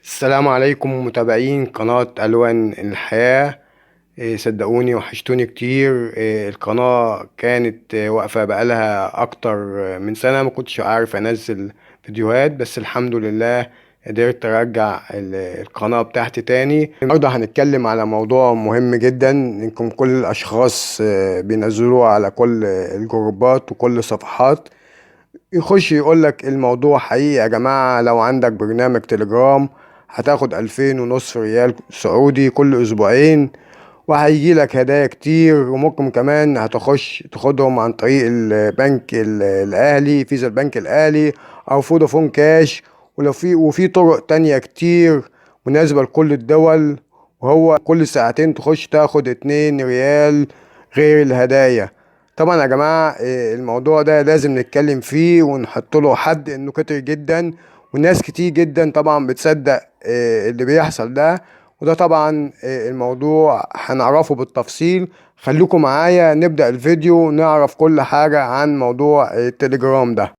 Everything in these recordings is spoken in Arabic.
السلام عليكم متابعين قناة ألوان الحياة. صدقوني وحشتوني كتير. القناة كانت واقفة بقالها أكتر من سنة، ما كنتش عارف أنزل فيديوهات، بس الحمد لله قدرت أرجع القناة بتاعتي تاني. النهاردة هنتكلم على موضوع مهم جدا، إنكم كل الأشخاص بينزلوه على كل الجروبات وكل الصفحات، يخش يقولك الموضوع حقيقي يا جماعة. لو عندك برنامج تليجرام هتاخد 2500 ريال سعودي كل اسبوعين، وهيجيلك هدايا كتير، وممكن كمان هتخش تاخدهم عن طريق البنك الاهلي، فيزا البنك الاهلي او فودافون كاش. ولو وفي طرق تانية كتير مناسبة لكل الدول. وهو كل ساعتين تخش تاخد 2 ريال غير الهدايا. طبعا يا جماعة الموضوع ده لازم نتكلم فيه ونحط له حد، انه كتير جدا والناس كتير جدا طبعا بتصدق اللي بيحصل ده. وده طبعا الموضوع هنعرفه بالتفصيل. خليكم معايا نبدأ الفيديو نعرف كل حاجة عن موضوع التليجرام ده.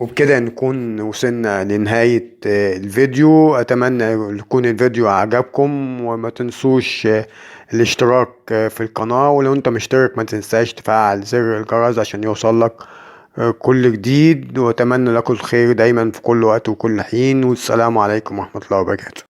وبكده نكون وصلنا لنهاية الفيديو. أتمنى يكون الفيديو عجبكم، وما تنسوش الاشتراك في القناة، ولو انت مشترك ما تنساش تفعل زر الجرس عشان يوصلك كل جديد. وأتمنى لكم الخير دايما في كل وقت وكل حين، والسلام عليكم ورحمة الله وبركاته.